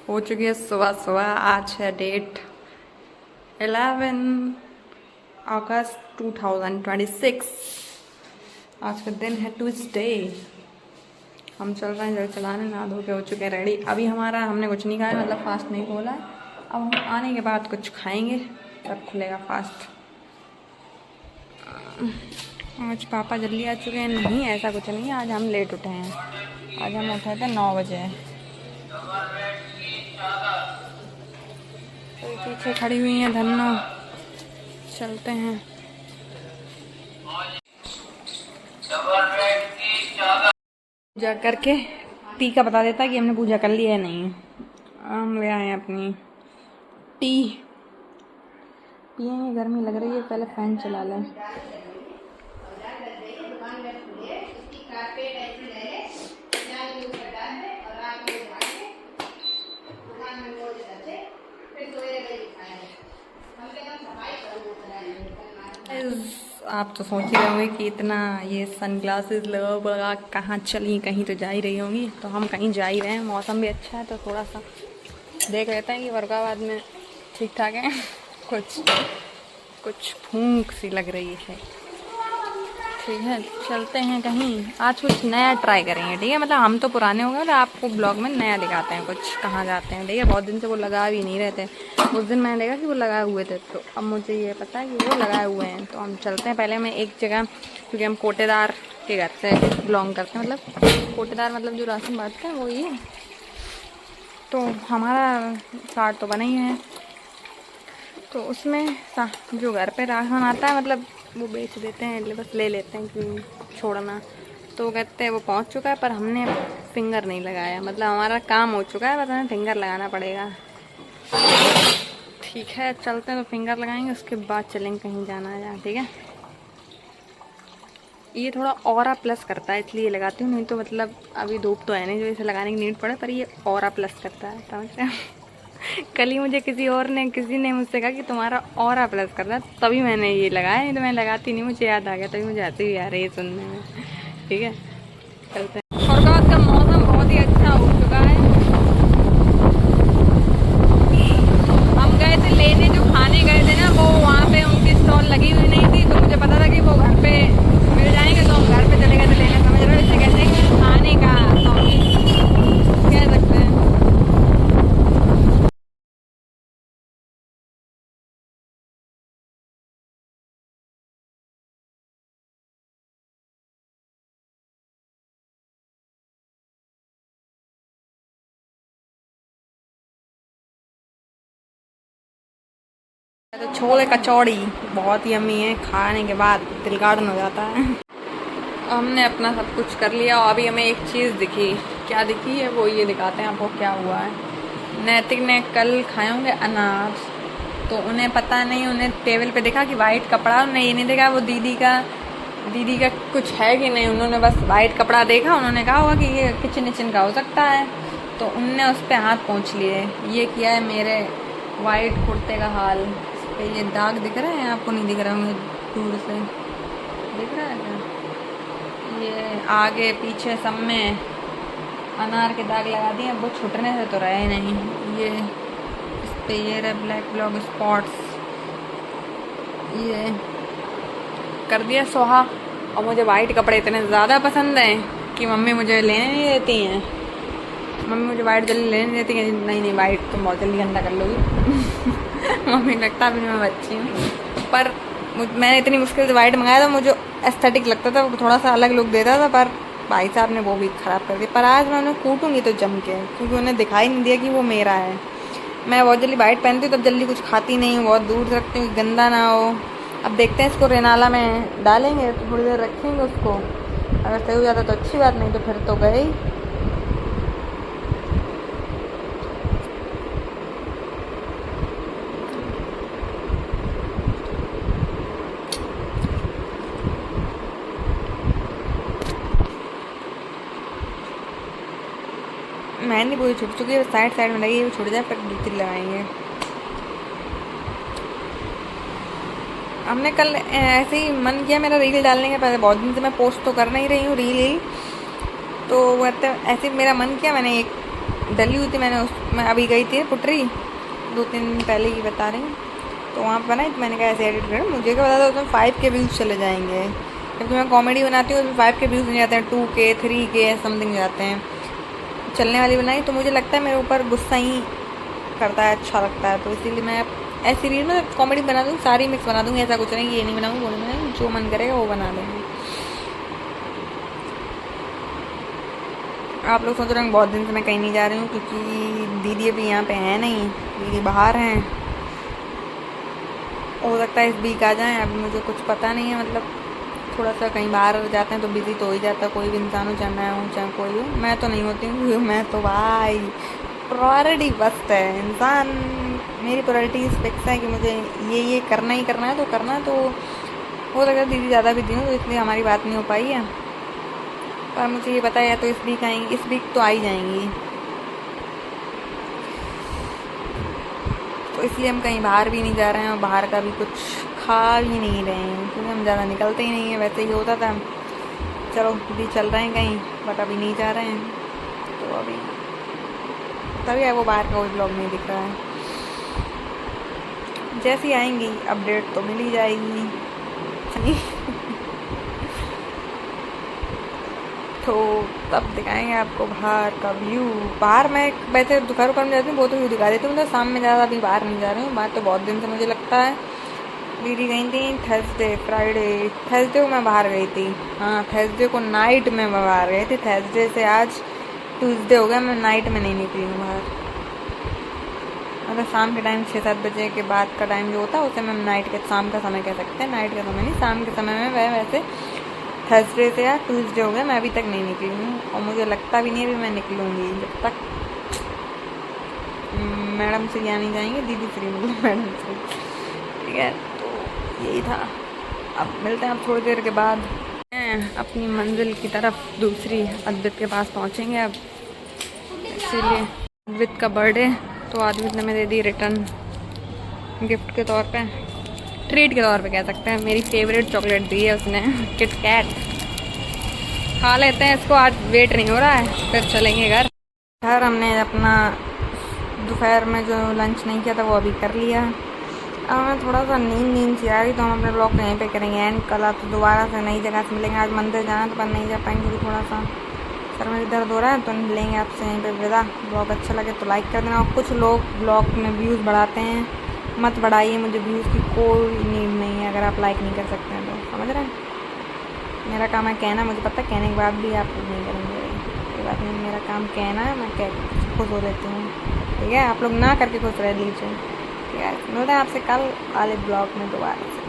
हो चुकी है सुबह सुबह। आज है डेट 11 अगस्त 2026। आज का दिन है ट्यूसडे। हम चल रहे हैं जल चलाने, नहा धो के हो चुके हैं रेडी। अभी हमने कुछ नहीं खाया, मतलब फास्ट नहीं खोला है। अब हम आने के बाद कुछ खाएंगे, तब खुलेगा फास्ट। आज पापा जल्दी आ चुके हैं। नहीं, ऐसा कुछ नहीं है, आज हम लेट उठे हैं। आज हम उठे थे 9 बजे। तो पीछे खड़ी हुई हैं धन्नो। चलते हैं। पूजा करके टीका बता देता है कि हमने पूजा कर ली है। नहीं, हम ले आए अपनी टी पियेंगे। गर्मी लग रही है, पहले फैन चला लें। आप तो सोच ही रहे होंगे कि इतना ये सनग्लासेस लगा कहाँ चली, कहीं तो जा ही रही होंगी। तो हम कहीं जा ही रहे हैं, मौसम भी अच्छा है तो थोड़ा सा देख लेते हैं कि वर्गाबाद में ठीक ठाक है। कुछ फूंक सी लग रही है। ठीक है, चलते हैं कहीं। आज कुछ नया ट्राई करेंगे, ठीक है। मतलब हम तो पुराने हो गए, तो आपको ब्लॉग में नया दिखाते हैं कुछ कहाँ जाते हैं, ठीक है। बहुत दिन से वो लगा भी नहीं रहते। उस दिन मैंने देखा कि वो लगाए हुए थे, तो अब मुझे ये पता है कि वो लगाए हुए हैं। तो हम चलते हैं। पहले हमें एक जगह, क्योंकि हम कोटेदार के घर से बिलोंग करते हैं, मतलब कोटेदार मतलब जो राशन बांटते हैं वो ही है। तो हमारा कार्ड तो बना ही है, तो उसमें जो घर पे राशन आता है, मतलब वो बेच देते हैं, बस ले लेते हैं कि छोड़ना। तो कहते हैं वो पहुंच चुका है, पर हमने फिंगर नहीं लगाया। मतलब हमारा काम हो चुका है, बस हमें फिंगर लगाना पड़ेगा। ठीक है, चलते हैं। तो फिंगर लगाएंगे, उसके बाद चलेंगे कहीं जाना है, ठीक है। ये थोड़ा ऑरा प्लस करता है, इसलिए लगाती हूँ। नहीं तो मतलब अभी धूप तो है नहीं जो इसे लगाने की नीड पड़े, पर ये ऑरा प्लस करता है, समझ रहे हो। कल ही मुझे किसी ने मुझसे कहा कि तुम्हारा ऑरा प्लस करता है, तभी मैंने ये लगाया। नहीं तो मैं लगाती नहीं, मुझे याद आ गया, तभी मुझे आती भी आ रही है सुनने में, ठीक है। चलते हैं। फरगात का मौसम बहुत ही अच्छा हो चुका है। हम गए थे लेने, जो खाने गए थे ना, वो वहाँ पे उनकी स्टॉल लगी हुई नहीं थी। तो मुझे पता था कि वो घर पे मिल जाएंगे, तो हम घर पे चले गए थे लेने। समझ रहे हो, इसे कहते हैं कि खाने का शौकीन कह सकते हैं। तो छोले कचौड़ी बहुत ही यम्मी है, खाने के बाद दिल गार्डन हो जाता है। हमने अपना सब कुछ कर लिया और अभी हमें एक चीज़ दिखी। क्या दिखी है वो ये दिखाते हैं आपको क्या हुआ है। नैतिक ने कल खाए होंगे अनार, तो उन्हें पता नहीं, उन्हें टेबल पे देखा कि वाइट कपड़ा, उन्हें ये नहीं देखा वो दीदी का कुछ है कि नहीं। उन्होंने बस वाइट कपड़ा देखा, उन्होंने कहा होगा कि ये किचन का हो सकता है, तो उनने उस पर हाथ पहुँच लिए। ये किया है मेरे वाइट कुर्ते का हाल। इस पर ये दाग दिख रहे हैं आपको, नहीं दिख रहे होंगे, दूर से दिख रहा है क्या? ये आगे पीछे सब में अनार के दाग लगा दिए, वो छुटने से तो रहे नहीं। ये इस पे ये रहे ब्लैक ब्लॉक स्पॉट्स, ये कर दिया सोहा। और मुझे वाइट कपड़े इतने ज़्यादा पसंद हैं कि मम्मी मुझे लेने नहीं देती हैं। मम्मी मुझे वाइट जल्दी लेने नहीं देती हैं। नहीं वाइट तुम बहुत जल्दी गंदा कर लोगी। मम्मी लगता है मैं बच्ची हूँ, पर मैंने इतनी मुश्किल से वाइट मंगाया था। मुझे एस्थेटिक लगता था, थोड़ा सा अलग लुक देता था, पर भाई साहब ने वो भी ख़राब कर दिया। पर आज मैं उन्हें कूटूँगी तो जम के, क्योंकि उन्हें दिखाई नहीं दिया कि वो मेरा है। मैं बहुत जल्दी वाइट पहनती हूँ, तब जल्दी कुछ खाती नहीं हूँ, बहुत दूर से रखती हूँ कि गंदा ना हो। अब देखते हैं, इसको रेनाला में डालेंगे तो थोड़ी देर रखेंगे उसको। अगर सही हो जाता तो अच्छी बात, नहीं तो फिर तो गए ही। मेहंदी पूरी छुट चुकी है, साइड में लगी है, छुट जाए फिर दूसरी लगाएंगे। हमने कल ऐसे ही मन किया मेरा रील डालने के, पहले बहुत दिन से मैं पोस्ट तो कर नहीं रही हूँ रील। तो कहते ऐसे मेरा मन किया, मैंने एक डली हुई थी, मैं अभी गई थी पुटरी 2-3 दिन पहले ही बता रही हूँ, तो वहाँ पर बनाई तो मैंने कहा ऐसे एडिट कर, मुझे क्या पता था उसमें 5 के व्यूज़ चले जाएंगे, क्योंकि मैं कॉमेडी बनाती हूँ उसमें 5 के व्यूज़ नहीं जाते हैं, 2 के 3 के समथिंग जाते हैं। चलने वाली बनाई तो मुझे लगता है मेरे ऊपर गुस्सा ही करता है, अच्छा लगता है, तो इसीलिए मैं ऐसी रील में कॉमेडी बना दूँ, सारी मिक्स बना दूँगी, ऐसा कुछ नहीं ये नहीं बनाऊँ वो नहीं बनाऊँ, जो मन करेगा वो बना देंगे। आप लोग सोच रहे हैं बहुत दिन से मैं कहीं नहीं जा रही हूँ, क्योंकि दीदी अभी यहाँ पे है नहीं, दीदी बाहर हैं, हो सकता है इस वीक आ जाएं, अभी मुझे कुछ पता नहीं है, मतलब थोड़ा सा कहीं बाहर जाते हैं तो बिज़ी तो हो ही जाता है, कोई भी इंसान हो, चाहे मैं हूँ चाहे कोई हो, मैं तो नहीं होती हूँ, मैं तो भाई प्रायोरिटी फर्स्ट है इंसान, मेरी प्रायोरिटीज फिक्स है कि मुझे ये करना ही करना है, तो करना, तो हो सकता है दीदी ज़्यादा बिजी हूँ तो इसलिए हमारी बात नहीं हो पाई है, पर मुझे ये पता है तो इस वीक आएंगी, इस वीक तो आ ही जाएंगी, तो इसलिए हम कहीं बाहर भी नहीं जा रहे हैं और बाहर का भी कुछ खा भी नहीं रहे हैं, क्योंकि हम ज़्यादा निकलते ही नहीं हैं, वैसे ही होता था चलो दीदी चल रहे हैं कहीं, बट अभी नहीं जा रहे हैं, तो अभी तभी है वो बाहर का कोई ब्लॉग नहीं दिख रहा है, जैसी आएंगी अपडेट तो मिल ही जाएगी। तो तब दिखाएंगे आपको बाहर का व्यू, बाहर मैं वैसे दोपहर में जाती हूँ वो तो व्यू दिखा देती हूँ, मतलब शाम में ज़्यादा अभी बाहर नहीं जा रही हूँ, बाहर तो बहुत दिन से मुझे लगता है, दीदी गई थी थर्सडे फ्राइडे, थर्सडे को मैं बाहर गई थी, हाँ थर्सडे को नाइट में मैं बाहर गई थी, थर्सडे से आज ट्यूसडे हो गया, मैं नाइट में नहीं निकली हूँ बाहर, मतलब शाम के टाइम 6-7 बजे के बाद का टाइम जो होता है उसे हम नाइट के शाम का समय कह सकते हैं, नाइट का समय नहीं, शाम के समय में वह वैसे थर्सडे से या ट्यूसडे हो गया मैं अभी तक नहीं निकली हूँ, और मुझे लगता भी नहीं अभी मैं निकलूँगी जब तक मैडम से या नहीं जाएंगे, दीदी फ्री मतलब मैडम से, ठीक है, तो यही था, अब मिलते हैं आप थोड़ी देर के बाद, अपनी मंजिल की तरफ दूसरी अद्वित के पास पहुँचेंगे अब, इसीलिए अद्वित का बर्थडे, तो अद्वित ने मैं दे दी रिटर्न गिफ्ट के तौर पे, ट्रीट के तौर पे कह सकते हैं, मेरी फेवरेट चॉकलेट दी है उसने, किट कैट, खा लेते हैं इसको, आज वेट नहीं हो रहा है, फिर चलेंगे घर। हमने अपना दोपहर में जो लंच नहीं किया था वो अभी कर लिया, अब हमें थोड़ा सा नींद सी आ रही, तो हम अपने ब्लॉग यहीं पे करेंगे एंड, कल तो दोबारा से नई जगह से मिलेंगे, आज मंदिर जाना तो पर नहीं जा पाएंगे क्योंकि थोड़ा सा सर में दर्द हो रहा है, तो मिलेंगे आपसे यहीं पे विदा। ब्लॉग अच्छा लगे तो लाइक कर देना, और कुछ लोग ब्लॉग में व्यूज़ बढ़ाते हैं, मत बढ़ाइए, मुझे व्यूज़ की कोई नीड नहीं है, अगर आप लाइक नहीं कर सकते हैं तो, समझ रहे हैं, मेरा काम है कहना, मुझे पता है कहने के बाद भी आप लोग नहीं करेंगे, कोई बात नहीं, मेरा काम कहना है, मैं कह खुश हो देती हूँ, ठीक है, आप लोग ना करके खुश रह लीजिए, ठीक है, मिलते हैं आपसे कल वाले ब्लॉग में दोबारा से।